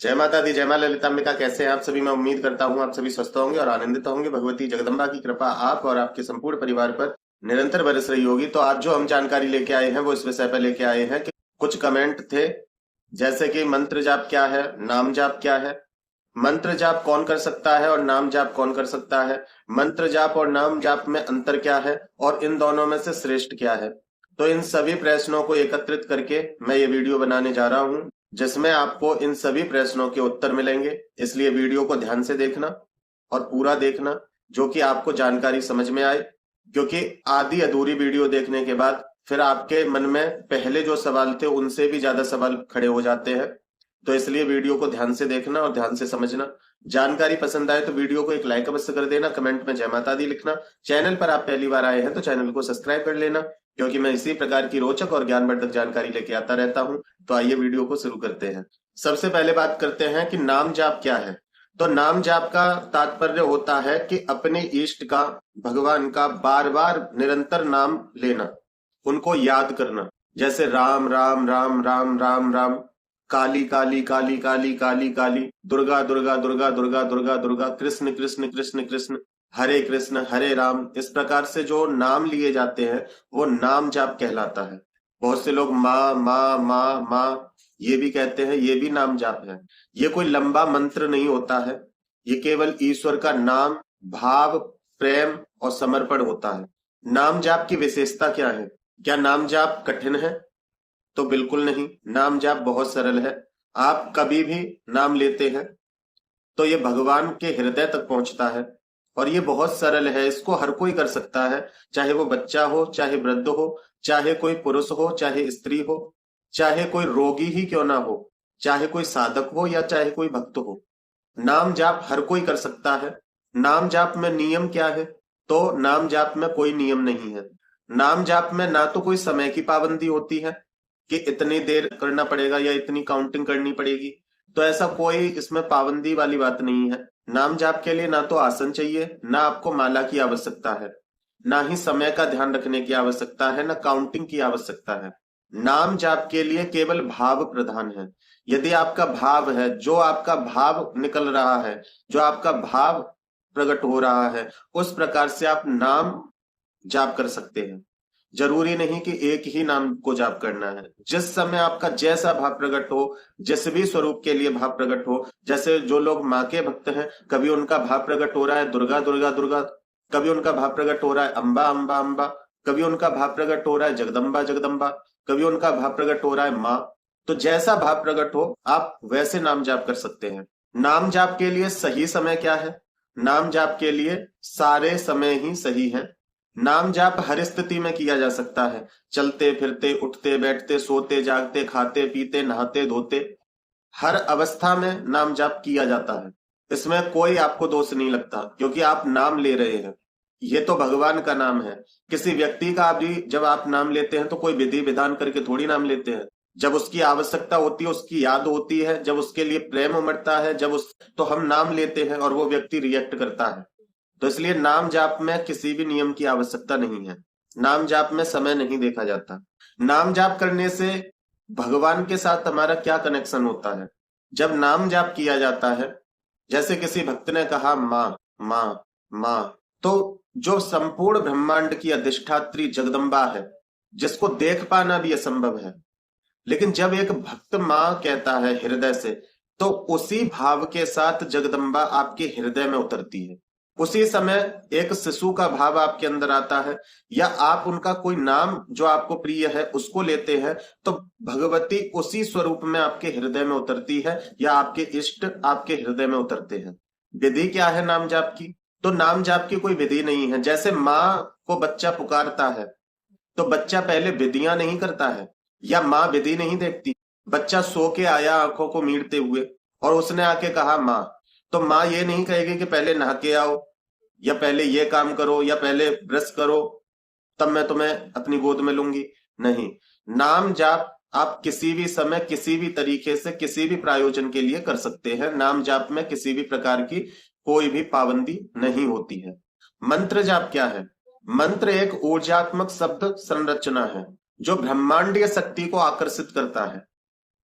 जय माता दी, जय मां ललितांबिका। कैसे हैं आप सभी? मैं उम्मीद करता हूं आप सभी स्वस्थ होंगे और आनंदित होंगे। भगवती जगदम्बा की कृपा आप और आपके संपूर्ण परिवार पर निरंतर बरस रही होगी। तो आज जो हम जानकारी लेके आए हैं वो इस विषय पर लेके आए हैं कि कुछ कमेंट थे, जैसे कि मंत्र जाप क्या है, नाम जाप क्या है, मंत्र जाप कौन कर सकता है और नाम जाप कौन कर सकता है, मंत्र जाप और नाम जाप में अंतर क्या है और इन दोनों में से श्रेष्ठ क्या है। तो इन सभी प्रश्नों को एकत्रित करके मैं ये वीडियो बनाने जा रहा हूं, जिसमें आपको इन सभी प्रश्नों के उत्तर मिलेंगे। इसलिए वीडियो को ध्यान से देखना और पूरा देखना, जो कि आपको जानकारी समझ में आए। क्योंकि आधी अधूरी वीडियो देखने के बाद फिर आपके मन में पहले जो सवाल थे उनसे भी ज्यादा सवाल खड़े हो जाते हैं। तो इसलिए वीडियो को ध्यान से देखना और ध्यान से समझना। जानकारी पसंद आए तो वीडियो को एक लाइक अवश्य कर देना, कमेंट में जय माता दी लिखना। चैनल पर आप पहली बार आए हैं तो चैनल को सब्सक्राइब कर लेना, क्योंकि मैं इसी प्रकार की रोचक और ज्ञानवर्धक जानकारी लेके आता रहता हूं। तो आइए वीडियो को शुरू करते हैं। सबसे पहले बात करते हैं कि नाम जाप क्या है। तो नाम जाप का तात्पर्य होता है कि अपने इष्ट का, भगवान का बार बार निरंतर नाम लेना, उनको याद करना। जैसे राम राम राम राम राम राम, काली काली काली काली काली काली, दुर्गा दुर्गा दुर्गा दुर्गा दुर्गा दुर्गा, कृष्ण कृष्ण कृष्ण कृष्ण, हरे कृष्ण हरे राम। इस प्रकार से जो नाम लिए जाते हैं वो नाम जाप कहलाता है। बहुत से लोग माँ माँ माँ माँ ये भी कहते हैं, ये भी नाम जाप है। ये कोई लंबा मंत्र नहीं होता है, ये केवल ईश्वर का नाम, भाव, प्रेम और समर्पण होता है। नाम जाप की विशेषता क्या है? क्या नाम जाप कठिन है? तो बिल्कुल नहीं, नाम जाप बहुत सरल है। आप कभी भी नाम लेते हैं तो ये भगवान के हृदय तक पहुंचता है और ये बहुत सरल है। इसको हर कोई कर सकता है, चाहे वो बच्चा हो, चाहे वृद्ध हो, चाहे कोई पुरुष हो, चाहे स्त्री हो, चाहे कोई रोगी ही क्यों ना हो, चाहे कोई साधक हो या चाहे कोई भक्त हो। नाम जाप हर कोई कर सकता है। नाम जाप में नियम क्या है? तो नाम जाप में कोई नियम नहीं है। नाम जाप में ना तो कोई समय की पाबंदी होती है कि इतनी देर करना पड़ेगा या इतनी काउंटिंग करनी पड़ेगी। तो ऐसा कोई इसमें पाबंदी वाली बात नहीं है। नाम जाप के लिए ना तो आसन चाहिए, ना आपको माला की आवश्यकता है, ना ही समय का ध्यान रखने की आवश्यकता है, ना काउंटिंग की आवश्यकता है। नाम जाप के लिए केवल भाव प्रधान है। यदि आपका भाव है, जो आपका भाव निकल रहा है, जो आपका भाव प्रकट हो रहा है, उस प्रकार से आप नाम जाप कर सकते हैं। जरूरी नहीं कि एक ही नाम को जाप करना है। जिस समय आपका जैसा भाव प्रकट हो, जिस भी स्वरूप के लिए भाव प्रकट हो, जैसे जो लोग माँ के भक्त हैं, कभी उनका भाव प्रकट हो रहा है दुर्गा दुर्गा दुर्गा, कभी उनका भाव प्रकट हो रहा है अम्बा अम्बा अम्बा, कभी उनका भाव प्रकट हो रहा है जगदम्बा जगदम्बा, कभी उनका भाव प्रकट हो रहा है माँ। तो जैसा भाव प्रकट हो आप वैसे नाम जाप कर सकते हैं। नाम जाप के लिए सही समय क्या है? नाम जाप के लिए सारे समय ही सही है। नाम जाप हर स्थिति में किया जा सकता है। चलते फिरते, उठते बैठते, सोते जागते, खाते पीते, नहाते धोते, हर अवस्था में नाम जाप किया जाता है। इसमें कोई आपको दोष नहीं लगता, क्योंकि आप नाम ले रहे हैं। ये तो भगवान का नाम है। किसी व्यक्ति का भी जब आप नाम लेते हैं तो कोई विधि विधान करके थोड़ी नाम लेते हैं। जब उसकी आवश्यकता होती है, उसकी याद होती है, जब उसके लिए प्रेम उमड़ता है, जब उस तो हम नाम लेते हैं और वो व्यक्ति रिएक्ट करता है। तो इसलिए नाम जाप में किसी भी नियम की आवश्यकता नहीं है। नाम जाप में समय नहीं देखा जाता। नाम जाप करने से भगवान के साथ हमारा क्या कनेक्शन होता है? जब नाम जाप किया जाता है, जैसे किसी भक्त ने कहा माँ माँ माँ, तो जो संपूर्ण ब्रह्मांड की अधिष्ठात्री जगदम्बा है, जिसको देख पाना भी असंभव है, लेकिन जब एक भक्त माँ कहता है हृदय से, तो उसी भाव के साथ जगदम्बा आपके हृदय में उतरती है। उसी समय एक शिशु का भाव आपके अंदर आता है, या आप उनका कोई नाम जो आपको प्रिय है उसको लेते हैं, तो भगवती उसी स्वरूप में आपके हृदय में उतरती है, या आपके इष्ट आपके हृदय में उतरते हैं। विधि क्या है नाम जाप की? तो नाम जाप की कोई विधि नहीं है। जैसे माँ को बच्चा पुकारता है तो बच्चा पहले विधियां नहीं करता है, या माँ विधि नहीं देखती। बच्चा सो के आया आंखों को मीटते हुए और उसने आके कहा माँ, तो माँ ये नहीं कहेगी कि पहले नहा के आओ, या पहले ये काम करो, या पहले ब्रश करो, तब मैं तुम्हें अपनी गोद में लूंगी। नहीं, नाम जाप आप किसी भी समय, किसी भी तरीके से, किसी भी प्रायोजन के लिए कर सकते हैं। नाम जाप में किसी भी प्रकार की कोई भी पाबंदी नहीं होती है। मंत्र जाप क्या है? मंत्र एक ऊर्जात्मक शब्द संरचना है जो ब्रह्मांडीय शक्ति को आकर्षित करता है।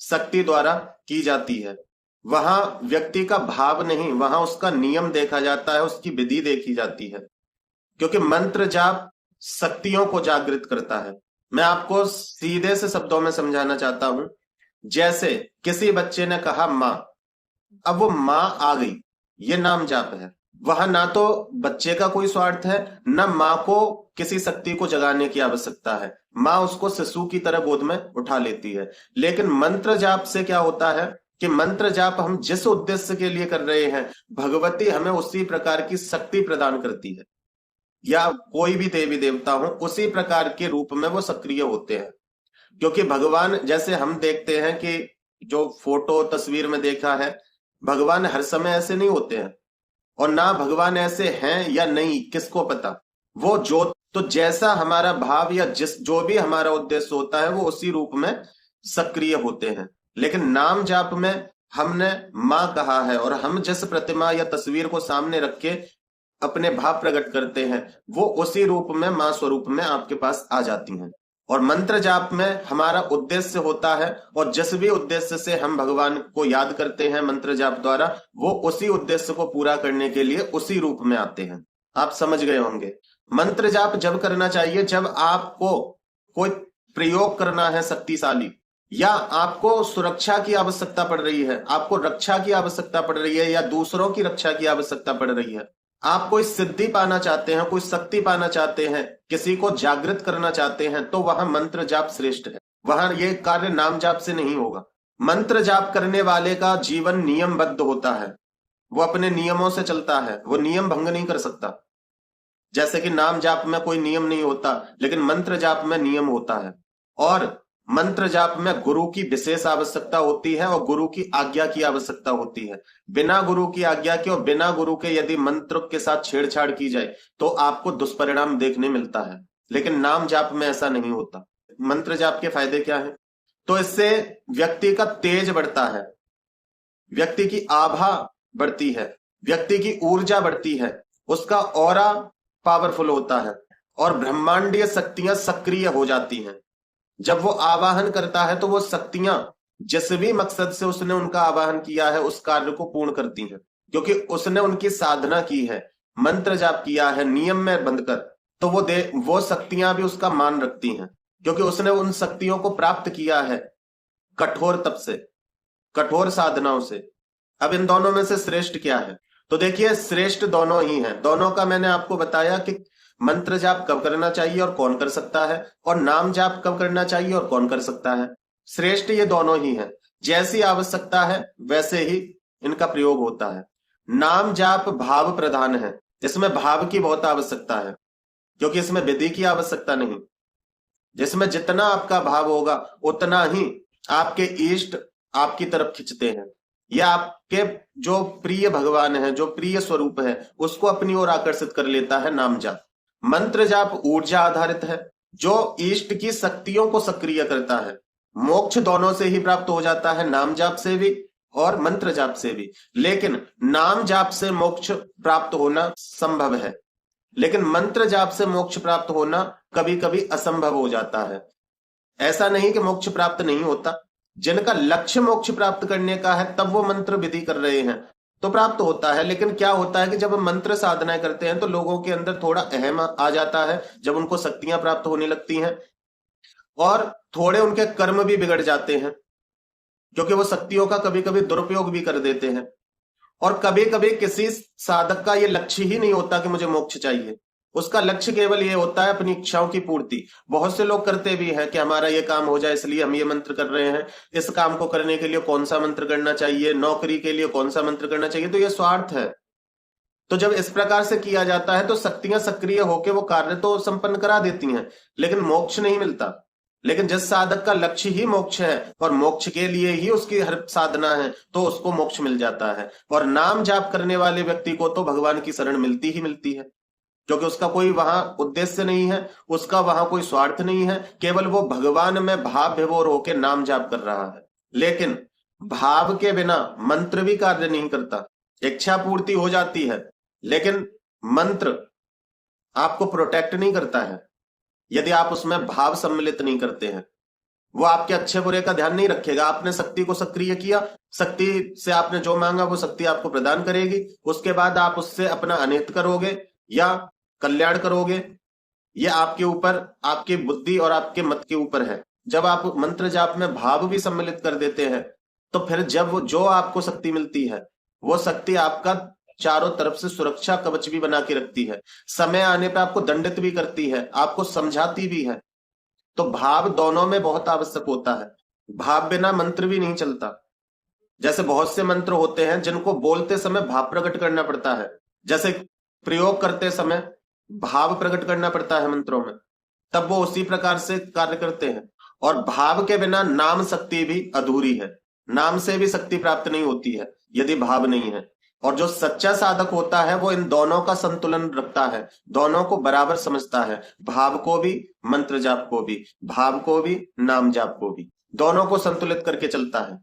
शक्ति द्वारा की जाती है। वहां व्यक्ति का भाव नहीं, वहां उसका नियम देखा जाता है, उसकी विधि देखी जाती है, क्योंकि मंत्र जाप शक्तियों को जागृत करता है। मैं आपको सीधे से शब्दों में समझाना चाहता हूं। जैसे किसी बच्चे ने कहा मां, अब वो मां आ गई, ये नाम जाप है। वहां ना तो बच्चे का कोई स्वार्थ है, न मां को किसी शक्ति को जगाने की आवश्यकता है। मां उसको शिशु की तरह गोद में उठा लेती है। लेकिन मंत्र जाप से क्या होता है कि मंत्र जाप हम जिस उद्देश्य के लिए कर रहे हैं, भगवती हमें उसी प्रकार की शक्ति प्रदान करती है, या कोई भी देवी देवता हो उसी प्रकार के रूप में वो सक्रिय होते हैं। क्योंकि भगवान, जैसे हम देखते हैं कि जो फोटो तस्वीर में देखा है, भगवान हर समय ऐसे नहीं होते हैं, और ना भगवान ऐसे हैं या नहीं किसको पता। वो जो तो जैसा हमारा भाव या जिस जो भी हमारा उद्देश्य होता है, वो उसी रूप में सक्रिय होते हैं। लेकिन नाम जाप में हमने मां कहा है, और हम जिस प्रतिमा या तस्वीर को सामने रख के अपने भाव प्रकट करते हैं, वो उसी रूप में मां स्वरूप में आपके पास आ जाती हैं। और मंत्र जाप में हमारा उद्देश्य होता है, और जिस भी उद्देश्य से हम भगवान को याद करते हैं मंत्र जाप द्वारा, वो उसी उद्देश्य को पूरा करने के लिए उसी रूप में आते हैं। आप समझ गए होंगे। मंत्र जाप जब करना चाहिए जब आपको कोई प्रयोग करना है शक्तिशाली, या आपको सुरक्षा की आवश्यकता पड़ रही है, आपको रक्षा की आवश्यकता पड़ रही है, या दूसरों की रक्षा की आवश्यकता पड़ रही है, आप कोई सिद्धि पाना चाहते हैं, कोई शक्ति पाना चाहते हैं, किसी को जागृत करना चाहते हैं, तो वहां मंत्र जाप श्रेष्ठ है। वहां ये कार्य नाम जाप से नहीं होगा। मंत्र जाप करने वाले का जीवन नियमबद्ध होता है, वो अपने नियमों से चलता है, वो नियम भंग नहीं कर सकता। जैसे कि नाम जाप में कोई नियम नहीं होता, लेकिन मंत्र जाप में नियम होता है। और मंत्र जाप में गुरु की विशेष आवश्यकता होती है, और गुरु की आज्ञा की आवश्यकता होती है। बिना गुरु की आज्ञा के और बिना गुरु के यदि मंत्र के साथ छेड़छाड़ की जाए तो आपको दुष्परिणाम देखने मिलता है। लेकिन नाम जाप में ऐसा नहीं होता। मंत्र जाप के फायदे क्या है? तो इससे व्यक्ति का तेज बढ़ता है, व्यक्ति की आभा बढ़ती है, व्यक्ति की ऊर्जा बढ़ती है, उसका ऑरा पावरफुल होता है, और ब्रह्मांडीय शक्तियां सक्रिय हो जाती हैं। जब वो आवाहन करता है तो वो शक्तियां जिस भी मकसद से उसने उनका आवाहन किया है उस कार्य को पूर्ण करती हैं, क्योंकि उसने उनकी साधना की है, मंत्र जाप किया है नियम में बंधकर, तो वो शक्तियां भी उसका मान रखती हैं, क्योंकि उसने उन शक्तियों को प्राप्त किया है कठोर तप से, कठोर साधनाओं से। अब इन दोनों में से श्रेष्ठ क्या है? तो देखिए, श्रेष्ठ दोनों ही हैं। दोनों का मैंने आपको बताया कि मंत्र जाप कब करना चाहिए और कौन कर सकता है, और नाम जाप कब करना चाहिए और कौन कर सकता है। श्रेष्ठ ये दोनों ही हैं। जैसी आवश्यकता है वैसे ही इनका प्रयोग होता है। नाम जाप भाव प्रधान है, इसमें भाव की बहुत आवश्यकता है, क्योंकि इसमें विधि की आवश्यकता नहीं। जिसमें जितना आपका भाव होगा उतना ही आपके इष्ट आपकी तरफ खिंचते हैं, या आपके जो प्रिय भगवान है, जो प्रिय स्वरूप है, उसको अपनी ओर आकर्षित कर लेता है नाम जाप। मंत्र जाप ऊर्जा आधारित है, जो इष्ट की शक्तियों को सक्रिय करता है। मोक्ष दोनों से ही प्राप्त हो जाता है, नाम जाप से भी और मंत्र जाप से भी। लेकिन नाम जाप से मोक्ष प्राप्त होना संभव है, लेकिन मंत्र जाप से मोक्ष प्राप्त होना कभी कभी असंभव हो जाता है। ऐसा नहीं कि मोक्ष प्राप्त नहीं होता। जिनका लक्ष्य मोक्ष प्राप्त करने का है तब वो मंत्र विधि कर रहे हैं तो प्राप्त होता है। लेकिन क्या होता है कि जब हम मंत्र साधना करते हैं तो लोगों के अंदर थोड़ा अहम आ जाता है, जब उनको शक्तियां प्राप्त होने लगती हैं, और थोड़े उनके कर्म भी बिगड़ जाते हैं, क्योंकि वो शक्तियों का कभी कभी दुरुपयोग भी कर देते हैं। और कभी कभी किसी साधक का ये लक्ष्य ही नहीं होता कि मुझे मोक्ष चाहिए, उसका लक्ष्य केवल ये होता है अपनी इच्छाओं की पूर्ति। बहुत से लोग करते भी हैं कि हमारा ये काम हो जाए इसलिए हम ये मंत्र कर रहे हैं, इस काम को करने के लिए कौन सा मंत्र करना चाहिए, नौकरी के लिए कौन सा मंत्र करना चाहिए, तो ये स्वार्थ है। तो जब इस प्रकार से किया जाता है तो शक्तियां सक्रिय होकर वो कार्य तो संपन्न करा देती हैं, लेकिन मोक्ष नहीं मिलता। लेकिन जिस साधक का लक्ष्य ही मोक्ष है और मोक्ष के लिए ही उसकी हर साधना है, तो उसको मोक्ष मिल जाता है। और नाम जाप करने वाले व्यक्ति को तो भगवान की शरण मिलती ही मिलती है, क्योंकि उसका कोई वहां उद्देश्य नहीं है, उसका वहां कोई स्वार्थ नहीं है, केवल वो भगवान में भाव विभोर होकर नाम जाप कर रहा है। लेकिन भाव के बिना मंत्र भी कार्य नहीं करता। इच्छा पूर्ति हो जाती है, लेकिन मंत्र आपको प्रोटेक्ट नहीं करता है यदि आप उसमें भाव सम्मिलित नहीं करते हैं। वो आपके अच्छे बुरे का ध्यान नहीं रखेगा। आपने शक्ति को सक्रिय किया, शक्ति से आपने जो मांगा वो शक्ति आपको प्रदान करेगी। उसके बाद आप उससे अपना अनिष्ट करोगे या कल्याण करोगे, ये आपके ऊपर, आपकी बुद्धि और आपके मत के ऊपर है। जब आप मंत्र जाप में भाव भी सम्मिलित कर देते हैं तो फिर जब जो आपको शक्ति मिलती है वो शक्ति आपका चारों तरफ से सुरक्षा कवच भी बना के रखती है, समय आने पे आपको दंडित भी करती है, आपको समझाती भी है। तो भाव दोनों में बहुत आवश्यक होता है। भाव बिना मंत्र भी नहीं चलता। जैसे बहुत से मंत्र होते हैं जिनको बोलते समय भाव प्रकट करना पड़ता है, जैसे प्रयोग करते समय भाव प्रकट करना पड़ता है मंत्रों में, तब वो उसी प्रकार से कार्य करते हैं। और भाव के बिना नाम शक्ति भी अधूरी है। नाम से भी शक्ति प्राप्त नहीं होती है यदि भाव नहीं है। और जो सच्चा साधक होता है वो इन दोनों का संतुलन रखता है, दोनों को बराबर समझता है, भाव को भी, मंत्र जाप को भी, भाव को भी, नाम जाप को भी, दोनों को संतुलित करके चलता है।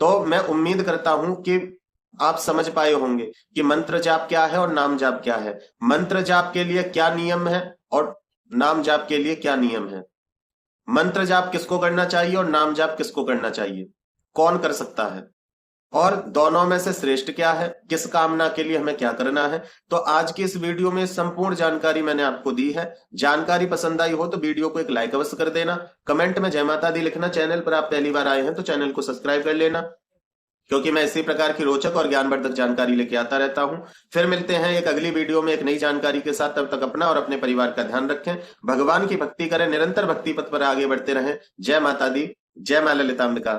तो मैं उम्मीद करता हूं कि आप समझ पाए होंगे कि मंत्र जाप क्या है और नाम जाप क्या है, मंत्र जाप के लिए क्या नियम है और नाम जाप के लिए क्या नियम है, मंत्र जाप किसको करना चाहिए और नाम जाप किसको करना चाहिए, कौन कर सकता है, और दोनों में से श्रेष्ठ क्या है, किस कामना के लिए हमें क्या करना है। तो आज की इस वीडियो में संपूर्ण जानकारी मैंने आपको दी है। जानकारी पसंद आई हो तो वीडियो को एक लाइक अवश्य कर देना, कमेंट में जय माता दी लिखना। चैनल पर आप पहली बार आए हैं तो चैनल को सब्सक्राइब कर लेना, क्योंकि मैं इसी प्रकार की रोचक और ज्ञानवर्धक जानकारी लेके आता रहता हूं। फिर मिलते हैं एक अगली वीडियो में एक नई जानकारी के साथ। तब तक अपना और अपने परिवार का ध्यान रखें, भगवान की भक्ति करें, निरंतर भक्ति पथ पर आगे बढ़ते रहें। जय माता दी, जय मां ललितांबिका।